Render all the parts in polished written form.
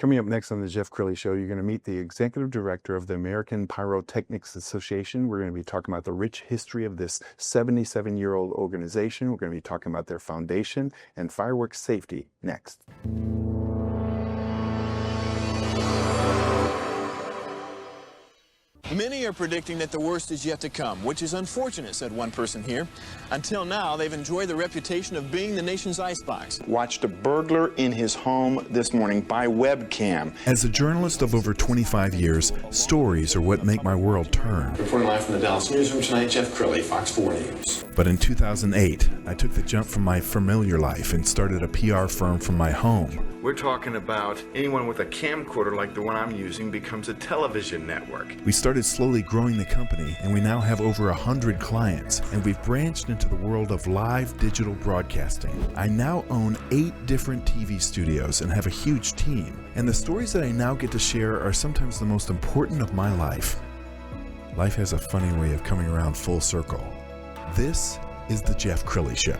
Coming up next on the Jeff Crilley Show, you're going to meet the Executive Director of the American Pyrotechnic Association. We're going to be talking about the rich history of this 77-year-old organization. We're going to be talking about their foundation and fireworks safety next. Many are predicting that the worst is yet to come, which is unfortunate, said one person here. Until now, they've enjoyed the reputation of being the nation's icebox. Watched a burglar in his home this morning by webcam. As a journalist of over 25 years, stories are what make my world turn. Reporting live from the Dallas newsroom tonight, Jeff Crilley, Fox 4 News. But in 2008, I took the jump from my familiar life and started a PR firm from my home. We're talking about anyone with a camcorder like the one I'm using becomes a television network. We started slowly growing the company, and we now have over 100 clients, and we've branched into the world of live digital broadcasting. I now own 8 different TV studios and have a huge team, and the stories that I now get to share are sometimes the most important of my life. Life has a funny way of coming around full circle. This is the Jeff Crilley Show.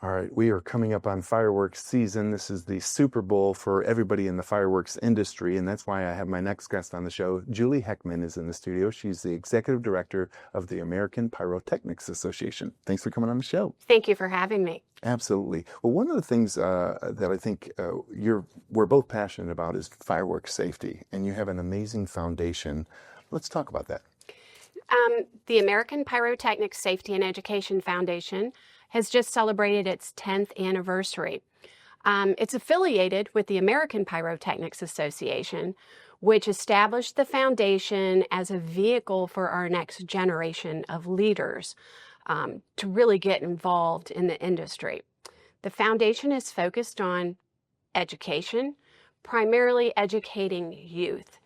All right, we are coming up on fireworks season. This is the Super Bowl for everybody in the fireworks industry, and that's why I have my next guest on the show. Julie Heckman is in the studio. She's the Executive Director of the American Pyrotechnic Association. Thanks for coming on the show. Thank you for having me. Absolutely. Well, one of the things that I think we're both passionate about is fireworks safety, and you have an amazing foundation. Let's talk about that. The American Pyrotechnic Safety and Education Foundation has just celebrated its 10th anniversary. It's affiliated with the American Pyrotechnics Association, which established the foundation as a vehicle for our next generation of leaders to really get involved in the industry. The foundation is focused on education, primarily educating youth.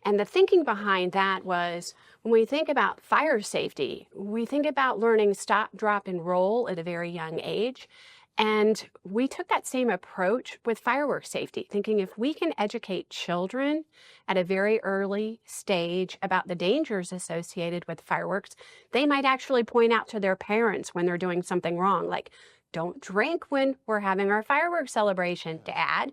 And the thinking behind that was, when we think about fire safety, we think about learning stop, drop, and roll at a very young age. And we took that same approach with fireworks safety, thinking if we can educate children at a very early stage about the dangers associated with fireworks, they might actually point out to their parents when they're doing something wrong, like, don't drink when we're having our fireworks celebration, Dad.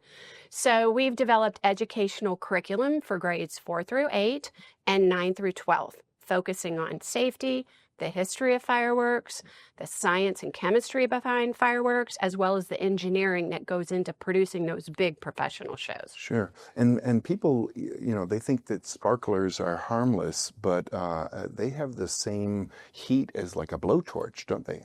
So we've developed educational curriculum for grades 4 through 8 and 9 through 12, focusing on safety, the history of fireworks, the science and chemistry behind fireworks, as well as the engineering that goes into producing those big professional shows. Sure. And people, they think that sparklers are harmless, but they have the same heat as like a blowtorch, don't they?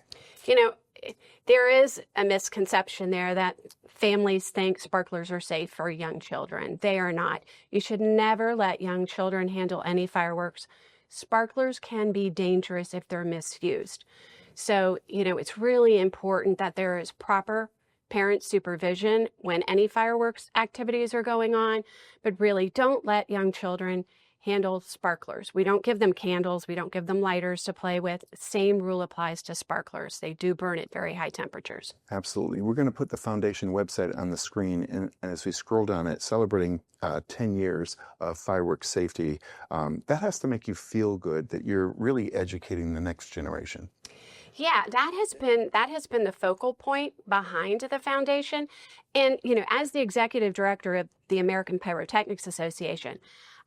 There is a misconception there that families think sparklers are safe for young children. They are not. You should never let young children handle any fireworks. Sparklers can be dangerous if they're misused. So, it's really important that there is proper parent supervision when any fireworks activities are going on, but really don't let young children handle sparklers. We don't give them candles. We don't give them lighters to play with. Same rule applies to sparklers. They do burn at very high temperatures. Absolutely. We're going to put the foundation website on the screen, and as we scroll down it, celebrating 10 years of fireworks safety, that has to make you feel good that you're really educating the next generation. Yeah, that has been the focal point behind the foundation. And, as the executive director of the American Pyrotechnics Association,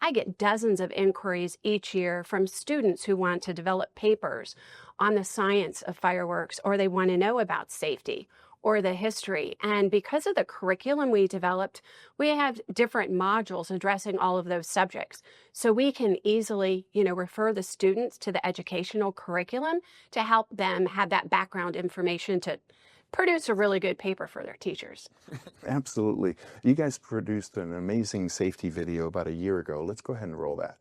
I get dozens of inquiries each year from students who want to develop papers on the science of fireworks, or they want to know about safety or the history. And because of the curriculum we developed, we have different modules addressing all of those subjects. So we can easily, refer the students to the educational curriculum to help them have that background information to produce a really good paper for their teachers. Absolutely. You guys produced an amazing safety video about a year ago. Let's go ahead and roll that.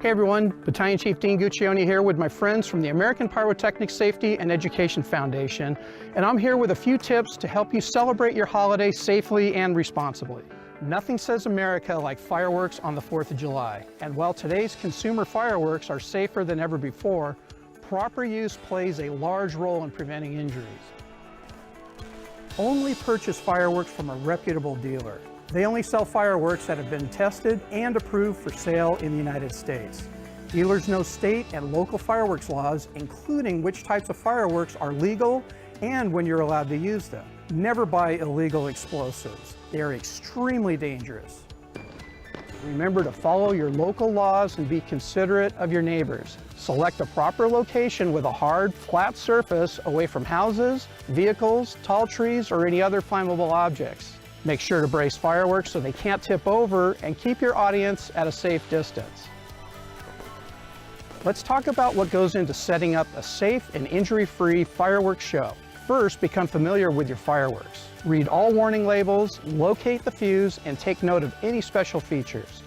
Hey everyone, Battalion Chief Dean Guccione here with my friends from the American Pyrotechnic Safety and Education Foundation, and I'm here with a few tips to help you celebrate your holiday safely and responsibly. Nothing says America like fireworks on the 4th of July, and while today's consumer fireworks are safer than ever before, proper use plays a large role in preventing injuries. Only purchase fireworks from a reputable dealer. They only sell fireworks that have been tested and approved for sale in the United States. Dealers know state and local fireworks laws, including which types of fireworks are legal and when you're allowed to use them. Never buy illegal explosives. They are extremely dangerous. Remember to follow your local laws and be considerate of your neighbors. Select a proper location with a hard, flat surface away from houses, vehicles, tall trees, or any other flammable objects. Make sure to brace fireworks so they can't tip over and keep your audience at a safe distance. Let's talk about what goes into setting up a safe and injury-free fireworks show. First, become familiar with your fireworks. Read all warning labels, locate the fuse, and take note of any special features.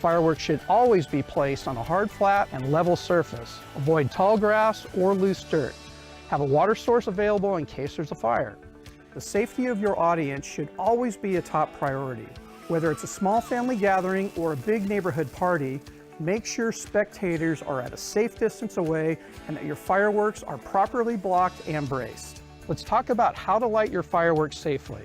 Fireworks should always be placed on a hard, flat, and level surface. Avoid tall grass or loose dirt. Have a water source available in case there's a fire. The safety of your audience should always be a top priority. Whether it's a small family gathering or a big neighborhood party, make sure spectators are at a safe distance away and that your fireworks are properly blocked and braced. Let's talk about how to light your fireworks safely.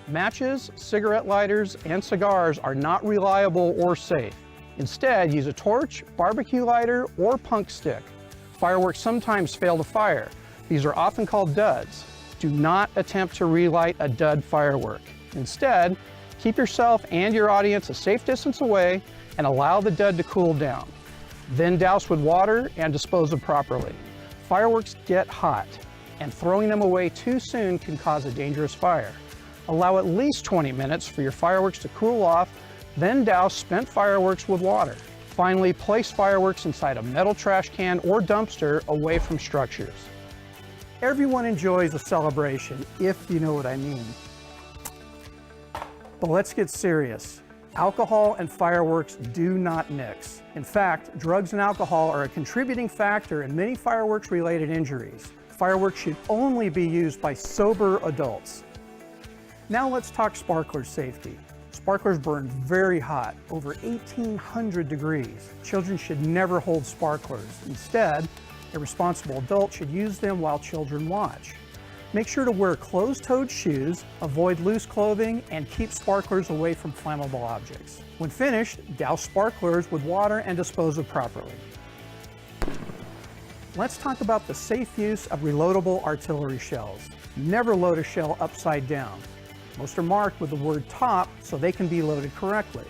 Matches, cigarette lighters, and cigars are not reliable or safe. Instead, use a torch, barbecue lighter, or punk stick. Fireworks sometimes fail to fire. These are often called duds. Do not attempt to relight a dud firework. Instead, keep yourself and your audience a safe distance away and allow the dud to cool down. Then douse with water and dispose of properly. Fireworks get hot, and throwing them away too soon can cause a dangerous fire. Allow at least 20 minutes for your fireworks to cool off, then douse spent fireworks with water. Finally, place fireworks inside a metal trash can or dumpster away from structures. Everyone enjoys a celebration, if you know what I mean. But let's get serious. Alcohol and fireworks do not mix. In fact, drugs and alcohol are a contributing factor in many fireworks-related injuries. Fireworks should only be used by sober adults. Now let's talk sparkler safety. Sparklers burn very hot, over 1,800 degrees. Children should never hold sparklers. Instead, a responsible adult should use them while children watch. Make sure to wear closed-toed shoes, avoid loose clothing, and keep sparklers away from flammable objects. When finished, douse sparklers with water and dispose of properly. Let's talk about the safe use of reloadable artillery shells. Never load a shell upside down. Most are marked with the word top so they can be loaded correctly.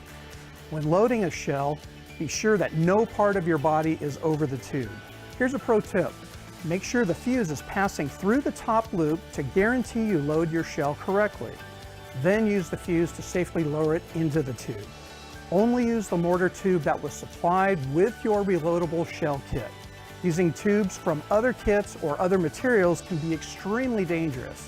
When loading a shell, be sure that no part of your body is over the tube. Here's a pro tip. Make sure the fuse is passing through the top loop to guarantee you load your shell correctly. Then use the fuse to safely lower it into the tube. Only use the mortar tube that was supplied with your reloadable shell kit. Using tubes from other kits or other materials can be extremely dangerous.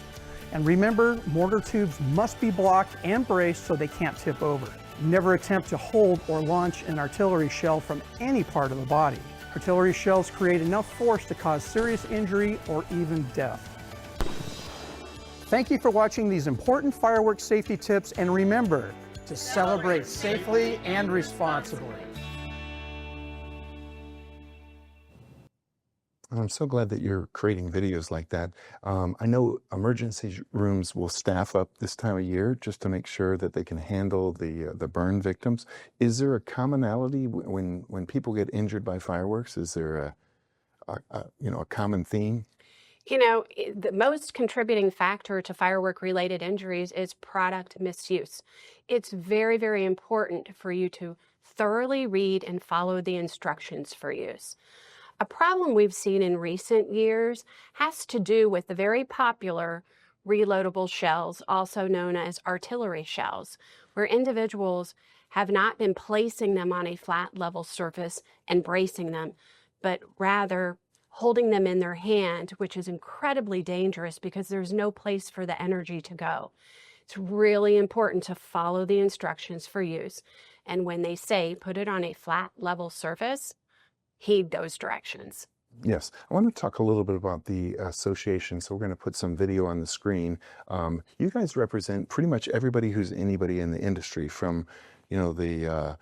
And remember, mortar tubes must be blocked and braced so they can't tip over. Never attempt to hold or launch an artillery shell from any part of the body. Artillery shells create enough force to cause serious injury or even death. Thank you for watching these important fireworks safety tips, and remember to celebrate safely and responsibly. I'm so glad that you're creating videos like that. I know emergency rooms will staff up this time of year just to make sure that they can handle the burn victims. Is there a commonality when people get injured by fireworks? Is there a common theme? You know, the most contributing factor to firework-related injuries is product misuse. It's very, very important for you to thoroughly read and follow the instructions for use. A problem we've seen in recent years has to do with the very popular reloadable shells, also known as artillery shells, where individuals have not been placing them on a flat level surface and bracing them, but rather holding them in their hand, which is incredibly dangerous because there's no place for the energy to go. It's really important to follow the instructions for use. And when they say put it on a flat level surface, heed those directions. Yes, I want to talk a little bit about the association. So we're going to put some video on the screen. You guys represent pretty much everybody who's anybody in the industry, from the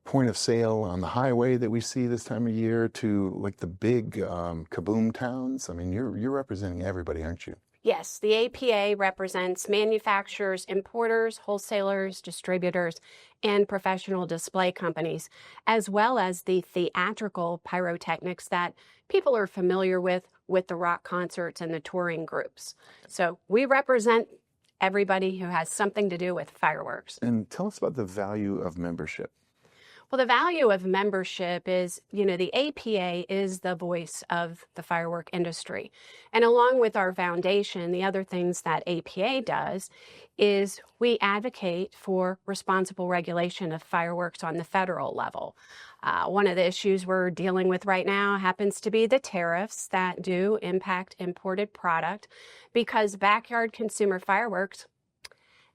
point of sale on the highway that we see this time of year to like the big kaboom towns. I mean, you're representing everybody, aren't you? Yes, the APA represents manufacturers, importers, wholesalers, distributors, and professional display companies, as well as the theatrical pyrotechnics that people are familiar with the rock concerts and the touring groups. So we represent everybody who has something to do with fireworks. And tell us about the value of membership. Well, the value of membership is, the APA is the voice of the firework industry. And along with our foundation, the other things that APA does is we advocate for responsible regulation of fireworks on the federal level. One of the issues we're dealing with right now happens to be the tariffs that do impact imported product, because backyard consumer fireworks,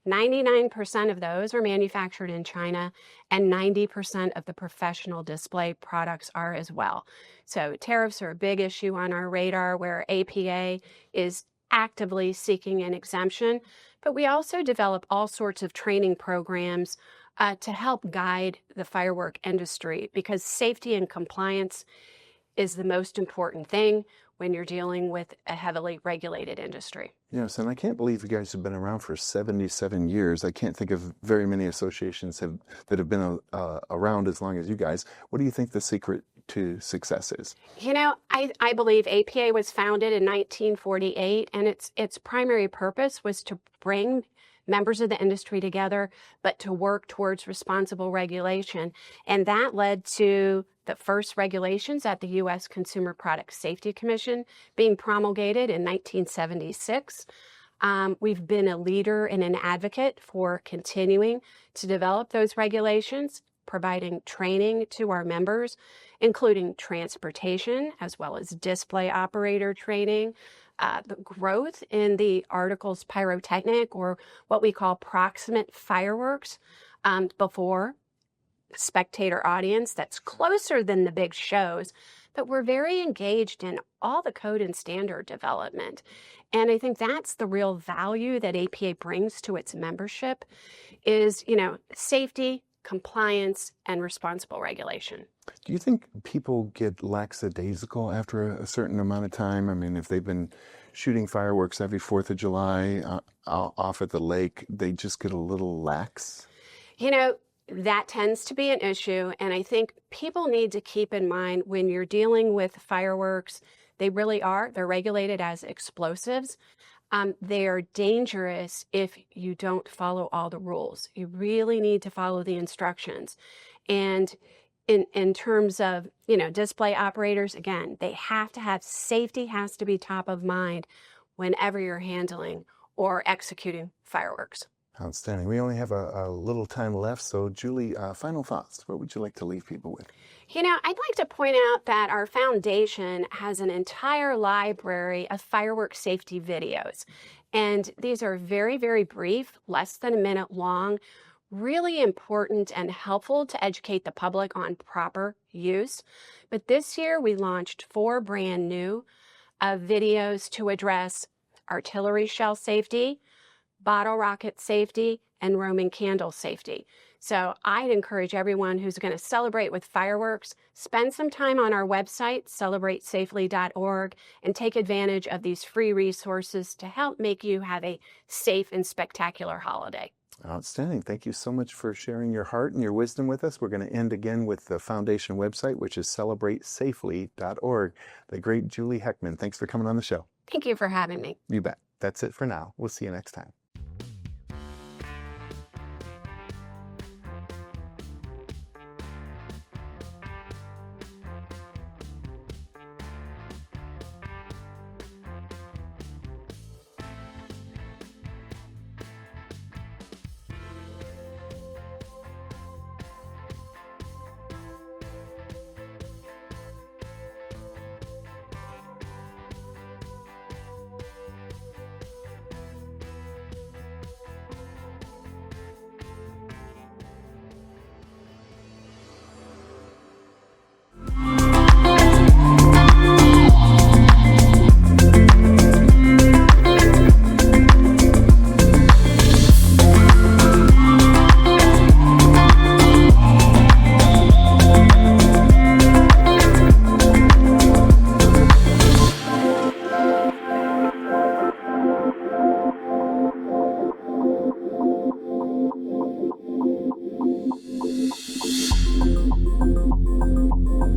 99% of those are manufactured in China, and 90% of the professional display products are as well. So tariffs are a big issue on our radar, where APA is actively seeking an exemption, but we also develop all sorts of training programs to help guide the firework industry, because safety and compliance is the most important thing when you're dealing with a heavily regulated industry. Yes, and I can't believe you guys have been around for 77 years. I can't think of very many associations that have been around as long as you guys. What do you think the secret to success is? I believe APA was founded in 1948, and its primary purpose was to bring members of the industry together, but to work towards responsible regulation. And that led to the first regulations at the U.S. Consumer Product Safety Commission being promulgated in 1976. We've been a leader and an advocate for continuing to develop those regulations, providing training to our members, including transportation as well as display operator training. The growth in the articles pyrotechnic, or what we call proximate fireworks, before spectator audience that's closer than the big shows, but we're very engaged in all the code and standard development. And I think that's the real value that APA brings to its membership is, safety, compliance, and responsible regulation. Do you think people get lackadaisical after a certain amount of time? I mean, if they've been shooting fireworks every 4th of July off at the lake, they just get a little lax? That tends to be an issue, and I think people need to keep in mind when you're dealing with fireworks, they're regulated as explosives. They are dangerous if you don't follow all the rules. You really need to follow the instructions. And in terms of, display operators, again, they have to have safety has to be top of mind whenever you're handling or executing fireworks. Outstanding. We only have a little time left. So, Julie, final thoughts. What would you like to leave people with? I'd like to point out that our foundation has an entire library of firework safety videos. And these are very, very brief, less than a minute long, really important and helpful to educate the public on proper use. But this year we launched 4 brand new videos to address artillery shell safety, bottle rocket safety, and Roman candle safety. So I'd encourage everyone who's going to celebrate with fireworks, spend some time on our website, celebratesafely.org, and take advantage of these free resources to help make you have a safe and spectacular holiday. Outstanding. Thank you so much for sharing your heart and your wisdom with us. We're going to end again with the foundation website, which is celebratesafely.org. The great Julie Heckman. Thanks for coming on the show. Thank you for having me. You bet. That's it for now. We'll see you next time.